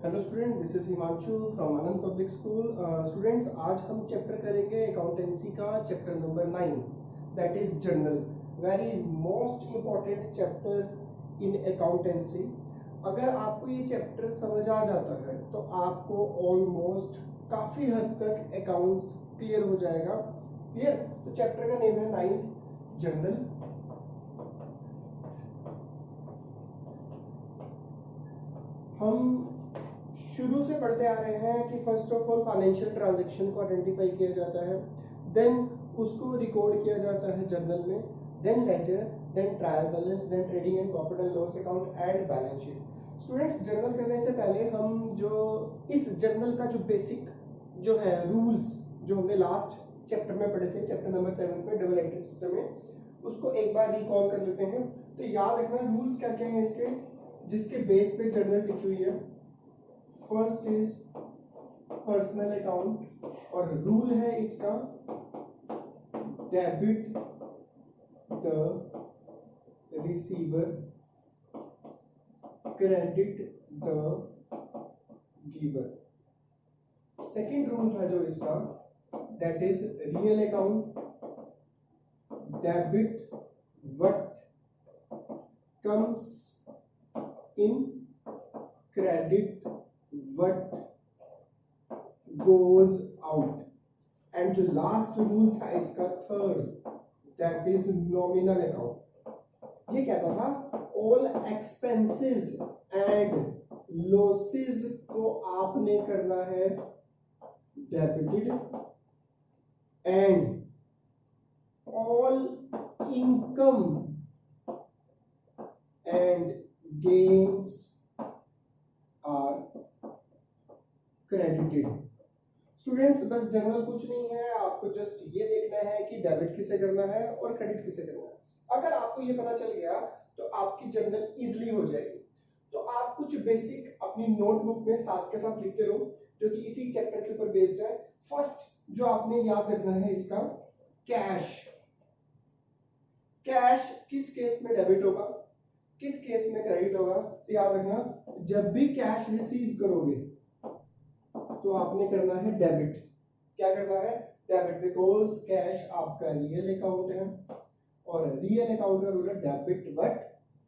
Hello student, this is Himanshu from Anand public school. Students, आज हम chapter करेंगे accountancy का chapter number 9, that is journal. Very most important chapter in accountancy. अगर आपको ये chapter समझ आ जाता है तो आपको ऑलमोस्ट काफ़ी हद तक अकाउंट्स क्लियर हो जाएगा। क्लियर? तो चैप्टर का नेम है 9th, जर्नल। हम शुरू से पढ़ते आ रहे हैं कि first of all financial transaction को आइडेंटिफाई किया जाता है, देन उसको रिकॉर्ड किया जाता है जर्नल में, then ledger, then trial balance, then trading and profit and loss account and balance sheet. Students, journal करने से पहले हम जो इस जर्नल का जो बेसिक जो है रूल्स जो हमने लास्ट चैप्टर में पढ़े थे, चैप्टर नंबर 7 में डबल एंट्री सिस्टम में, उसको एक बार रिकॉल कर लेते हैं। तो याद रखना रूल्स क्या क्या हैं इसके, जिसके बेस पे जर्नल लिखी हुई है। फर्स्ट इज पर्सनल अकाउंट, और रूल है इसका debit the receiver, credit the giver. Second rule था जो इसका, that is real account, debit what comes in, credit what goes out। And जो लास्ट रूल था इसका third, that is nominal account. ये कहता था ऑल एक्सपेंसेस एंड लॉसेस को आपने करना है debited, and all income and gains are credited. Students, बस जर्नल कुछ नहीं है, आपको जस्ट ये देखना है कि डेबिट किसे करना है और क्रेडिट किसे करना है। अगर आपको ये पता चल गया तो आपकी जर्नल इजीली हो जाएगी। तो आप कुछ बेसिक अपनी नोटबुक में साथ के साथ लिखते रहो, जो कि इसी चैप्टर के ऊपर बेस्ड है। फर्स्ट जो आपने याद रखना है इसका, कैश। कैश किस केस में डेबिट होगा, किस केस में क्रेडिट होगा? तो याद रखना, जब भी कैश रिसीव करोगे तो आपने करना है डेबिट। क्या करना है? डेबिट, बिकॉज कैश आपका रियल अकाउंट है, और रियल अकाउंट का रूल है debit what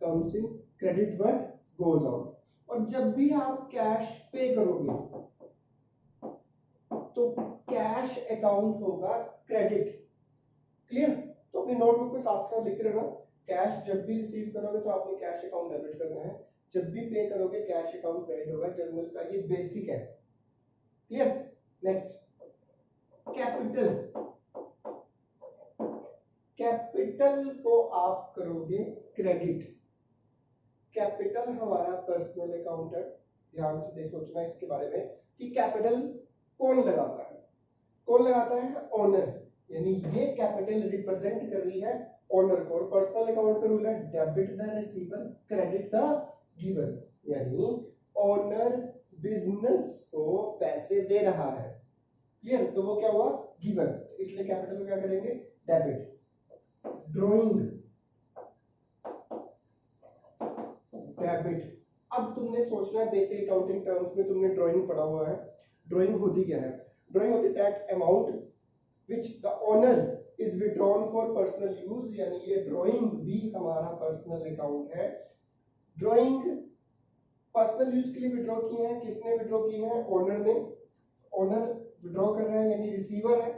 comes in, credit what goes out. और जब भी आप कैश पे करोगे तो कैश अकाउंट होगा क्रेडिट। क्लियर? तो अपनी नोटबुक में साथ साथ लिखते रहना, कैश जब भी रिसीव करोगे तो आपने कैश अकाउंट डेबिट करना है, जब भी पे करोगे कैश अकाउंट क्रेडिट होगा। जर्नल का ये बेसिक है। क्लियर? Next, capital. कैपिटल को आप करोगे क्रेडिट। कैपिटल हमारा पर्सनल अकाउंट है। ध्यान से सोचना इसके बारे में कि कैपिटल कौन लगाता है? कौन लगाता है? ओनर। यानी ये कैपिटल रिप्रेजेंट कर रही है ओनर को। और पर्सनल अकाउंट का रूल है debit the receiver, credit the giver. यानी ओनर बिजनेस को पैसे दे रहा है। क्लियर? तो वो क्या हुआ? गिवर। इसलिए कैपिटल को क्या करेंगे? डेबिट। Drawing, debit. अब तुमने सोचना है, बेसिक अकाउंटिंग टर्म्स में तुमने ड्राइंग पढ़ा हुआ है। ड्राइंग होती क्या है? ड्राइंग होती that amount which the owner is withdrawn for personal use। यानी ये ड्राइंग भी हमारा पर्सनल अकाउंट है। ड्राइंग पर्सनल यूज के लिए विड्रॉ की है। किसने विड्रॉ की है? ओनर ने। ओनर विड्रॉ कर रहा है यानी रिसीवर है,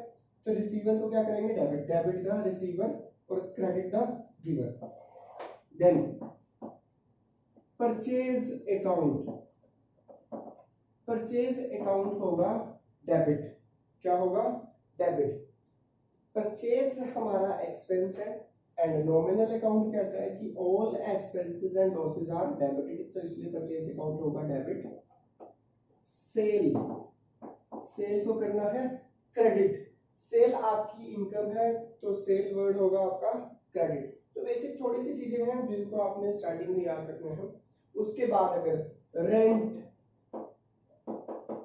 तो रिसीवर को क्या करेंगे? डेबिट। डेबिट द रिसीवर और credit the giver. Then purchase account. Purchase account होगा डेबिट। क्या होगा? डेबिट। परचेज हमारा एक्सपेंस है, एंड नॉमिनल अकाउंट कहता है कि all expenses and losses are debited, तो इसलिए परचेज अकाउंट होगा डेबिट। सेल, सेल को करना है क्रेडिट। सेल आपकी इनकम है, तो सेल वर्ड होगा आपका क्रेडिट। तो बेसिक थोड़ी सी चीजें हैं जिनको आपने स्टार्टिंग में याद रखना है। उसके बाद अगर रेंट,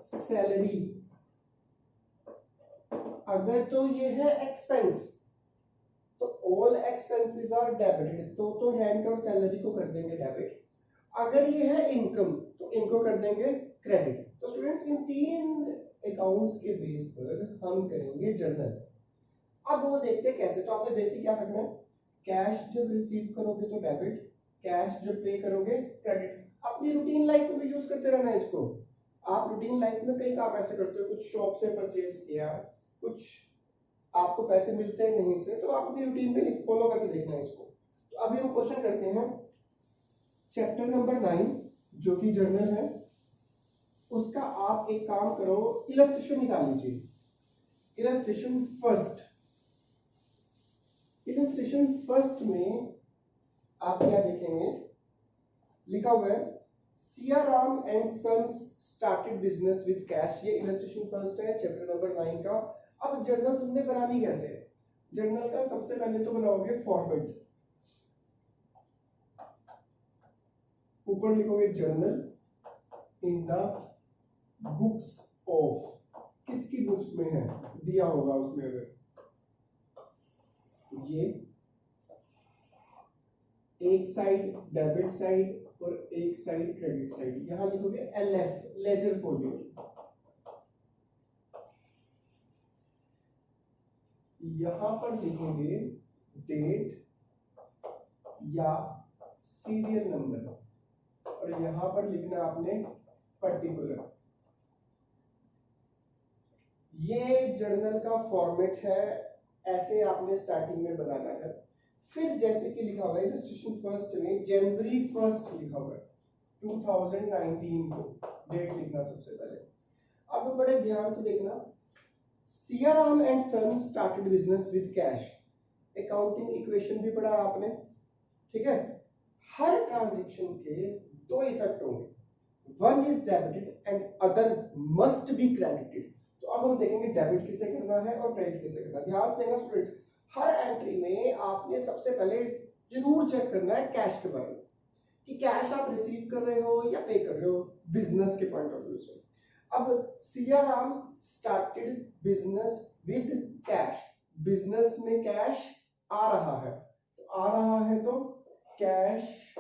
सैलरी, अगर तो ये है एक्सपेंस तो ऑल एक्सपेंसेस आर डेबिटेड, तो रेंट और सैलरी को कर देंगे डेबिट। अगर ये है इनकम तो इनको कर देंगे क्रेडिट। तो स्टूडेंट्स इन 3 अकाउंट्स के बेस पर हम करेंगे जर्नल। अब वो देखते हैं कैसे। तो आपने बेसिक क्या रखना है, कैश जब रिसीव करोगे तो डेबिट, कैश जब पे करोगे क्रेडिट। अपनी रूटीन लाइफ में यूज करते रहना है इसको। आप रूटीन लाइफ में कई काम ऐसे करते हो, कुछ शॉप से परचेज किया, कुछ आपको पैसे मिलते हैं कहीं से, तो आप अपनी रूटीन में फॉलो करके देखना है इसको। तो अभी हम क्वेश्चन करते हैं चैप्टर नंबर 9 जो कि जर्नल है, उसका आप एक काम करो, इलस्ट्रेशन निकाल लीजिए। इलस्ट्रेशन फर्स्ट में आप क्या देखेंगे, लिखा हुआ है Siyaram and sons started business with cash. ये इलस्ट्रेशन फर्स्ट है चैप्टर नंबर 9 का। अब जर्नल तुमने बनानी कैसे है? जर्नल का सबसे पहले तो बनाओगे फॉर्मेट, ऊपर लिखोगे journal in the books of, किसकी बुक्स में है दिया होगा उसमें, अगर ये एक साइड डेबिट साइड और एक साइड क्रेडिट साइड, यहां लिखोगे एलएफ लेजर फोलियो, यहां पर लिखोगे डेट या सीरियल नंबर और यहां पर लिखना आपने पर्टिकुलर। ये जर्नल का फॉर्मेट है, ऐसे आपने स्टार्टिंग में बनाना है। फिर जैसे कि लिखा हुआ है इलस्ट्रेशन फर्स्ट में जनवरी 1 लिखा हुआ है 2019 को डेट लिखना सबसे पहले। अब बड़े ध्यान से देखना, Siyaram and son started business with cash. Accounting equation भी पढ़ा आपने, ठीक है। हर ट्रांजैक्शन के 2 इफेक्ट होंगे, one is debited and other must be credited. तो अब हम देखेंगे डेबिट किसे करना है और क्रेडिट किसे करना है। ध्यान से देखना स्टूडेंट्स, हर एंट्री में आपने सबसे पहले जरूर चेक करना है कैश के बारे में, कि कैश आप रिसीव कर रहे हो या पे कर रहे हो बिजनेस के पॉइंट ऑफ व्यू से। अब Siyaram started business with cash, business में कैश आ रहा है, तो आ रहा है तो कैश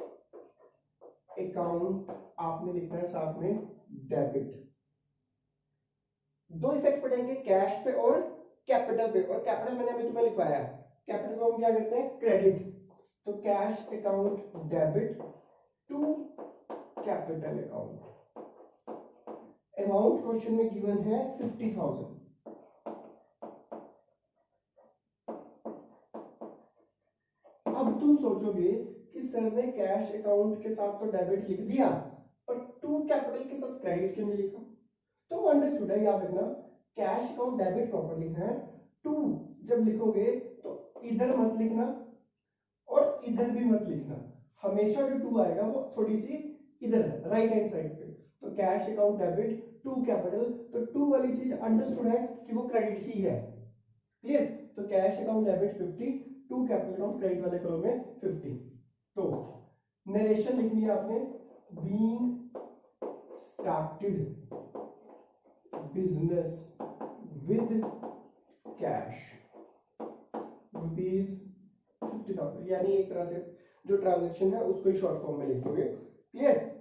अकाउंट आपने लिखना है साथ में डेबिट। 2 इफेक्ट पड़ेंगे कैश पे और कैपिटल पे, और कैपिटल मैंने अभी तुम्हें लिखवाया है, कैपिटल को हम क्या करते हैं क्रेडिट। तो cash account debit to capital account. Amount question में गिवन है 50,000। अब तुम सोचोगे कि सर ने कैश अकाउंट के साथ तो डेबिट लिख दिया, पर टू कैपिटल के साथ क्रेडिट क्यों नहीं लिखा? तो अंडरस्टूड है, याद रखना कैश अकाउंट डेबिट प्रॉपर लिखना है। टू जब लिखोगे तो इधर मत लिखना और इधर भी मत लिखना, हमेशा जो टू आएगा वो थोड़ी सी इधर राइट हैंड साइड पे। तो cash account debit to capital, तो टू वाली चीज अंडरस्टूड है कि वो क्रेडिट ही है, क्लियर। तो cash account debit 50, to capital account credit वाले कॉलम में 50। तो नरेशन लिखनी है आपने, being started business with cash ₹50,000, यानी एक तरह से जो ट्रांजैक्शन है उसको ही शॉर्ट फॉर्म में लिख दोगे, क्लियर।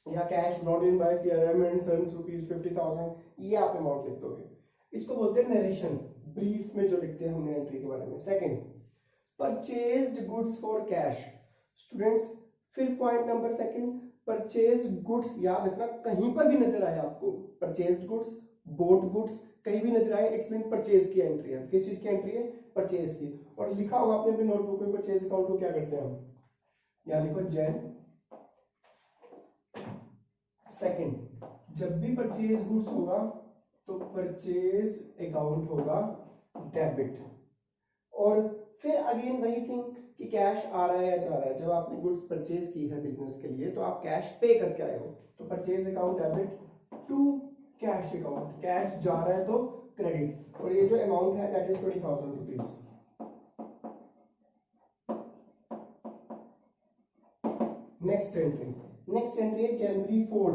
या cash brought in by Siyaram and sons ₹50,000, ये आप अमाउंट लिख दोगे। इसको बोलते हैं नरेशन, ब्रीफ में जो लिखते हैं हमने एंट्री के बारे में। Second, purchased goods for cash. Students फिर point number second, purchased goods, याद रखना कहीं पर भी नजर आए आपको परचेज्ड गुड्स, बोट गुड्स, कहीं भी नजर आए, इट्स मीन परचेज की एंट्री है। किस चीज की एंट्री है? परचेज की। और लिखा होगा आपने अपनी नोटबुक में परचेज अकाउंट को क्या करते हैं हम, यहाँ लिखो जैन सेकंड, जब भी परचेज गुड्स होगा तो परचेज अकाउंट होगा डेबिट। और फिर अगेन वही थिंग कि कैश आ रहा है या जा रहा है, जब आपने गुड्स परचेज की है बिजनेस के लिए तो आप कैश पे करके आए हो, तो purchase account debit to cash account, cash जा रहा है तो क्रेडिट। और ये जो अमाउंट है दैट इज ₹20,000। नेक्स्ट एंट्री है जनवरी 4।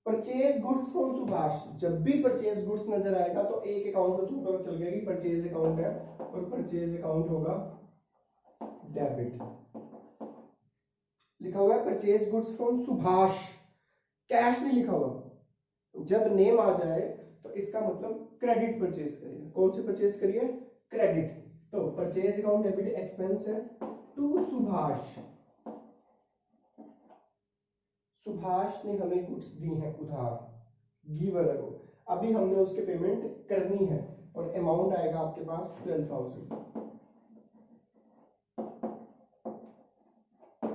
परचेज गुड्स फ्रॉम सुभाष, जब भी परचेज गुड्स नजर आएगा तो एक अकाउंट तो तुमको पता चल गया कि परचेज अकाउंट है, और परचेज अकाउंट होगा डेबिट। लिखा हुआ है purchase goods from Subhash, cash नहीं लिखा हुआ। जब नेम आ जाए तो इसका मतलब क्रेडिट परचेज करिए। कौन सी परचेज करिए? क्रेडिट। तो परचेज अकाउंट डेबिट एक्सपेंस है टू सुभाष। सुभाष ने हमें गुड्स दी हैं उधार, गिवर है वो, अभी हमने उसके पेमेंट करनी है और अमाउंट आएगा आपके पास 12,000।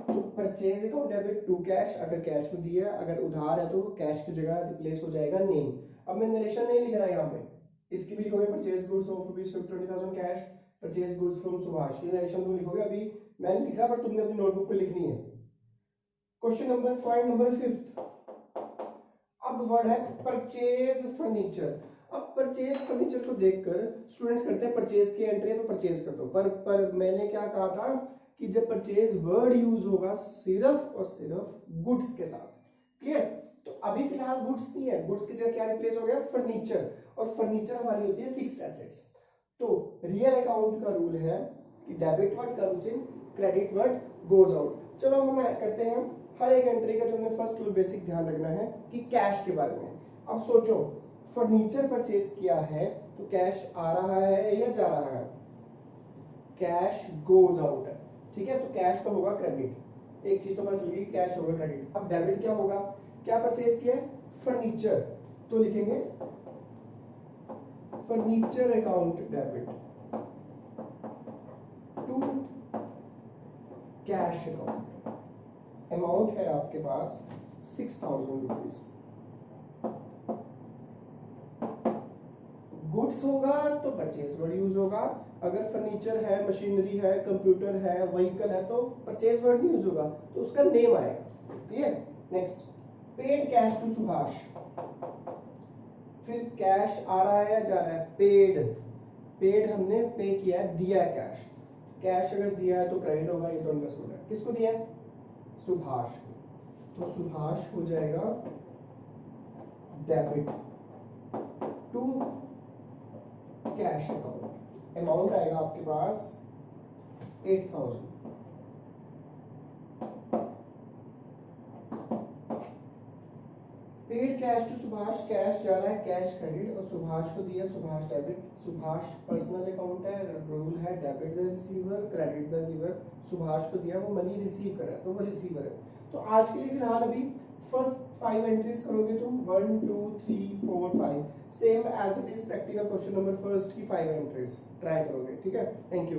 तो purchase account debit to cash, अगर कैश में दिया, अगर उधार है तो कैश की जगह रिप्लेस हो जाएगा नेम। अब मैं नरेशन नहीं लिख रहा यहाँ पे, इसकी भी लिखोगे purchase goods of ₹20,000 cash, purchase goods from Subhash, ये नरेशन तुम लिखोगे। अभी मैंने लिखा पर तुमने अपनी नोटबुक पे लिखनी है। क्वेश्चन नंबर, पॉइंट नंबर 5, अब वर्ड है परचेज फर्नीचर। अब परचेज फर्नीचर को देखकर स्टूडेंट्स करते हैं परचेज की एंट्री है तो परचेज कर दो, पर मैंने क्या कहा था कि जब परचेज वर्ड यूज होगा सिर्फ और सिर्फ गुड्स के साथ। क्लियर? तो अभी फिलहाल गुड्स नहीं है, गुड्स की जगह क्या रिप्लेस हो गया? फर्नीचर, और फर्नीचर हमारी होती है फिक्स्ड एसेट्स। तो रियल अकाउंट का रूल है कि debit word comes in, credit word goes out. चलो हम करते हैं हर एक एंट्री का जो हमें फर्स्ट रूल बेसिक ध्यान रखना है कि कैश के बारे में। अब सोचो, फर्नीचर परचेज किया है तो कैश आ रहा है या जा रहा है? कैश गोज आउट है, ठीक है, तो कैश तो होगा क्रेडिट। एक चीज तो पता चली, कैश होगा क्रेडिट। अब डेबिट क्या होगा? क्या परचेज किया है? फर्नीचर, तो लिखेंगे furniture account debit to cash account. Amount है आपके पास 6,000 रुपीज। गुड्स होगा तो परचेज वर्ड यूज होगा, अगर फर्नीचर है, मशीनरी है, कंप्यूटर है, व्हीकल है तो परचेज वर्ड नहीं यूज होगा, तो उसका नेम आएगा। Clear? Next, paid cash to Subhash. फिर कैश आ रहा है या जा रहा है? पेड, पेड हमने पे किया है, दिया है कैश। कैश अगर दिया है तो क्रेडिट होगा, ये तो अंडरस्टूड है। किसको दिया है? सुभाष को, तो सुभाष हो जाएगा debit to cash account. Amount आएगा आपके पास 8,000। Paid cash to Subhash, cash जा रहा है, कैश क्रेडिट, और सुभाष को दिया Subhash debit. Subhash personal account है, रूल है debit the receiver, credit the giver. Subhash को दिया, वो मनी रिसीव कर रहा है तो वो रिसीवर है। तो आज के लिए फिलहाल अभी फर्स्ट 5 एंट्रीज करोगे तुम, 1 2 3 4 5, same as it is practical question number first की 5 एंट्रीज ट्राई करोगे। ठीक है, थैंक यू।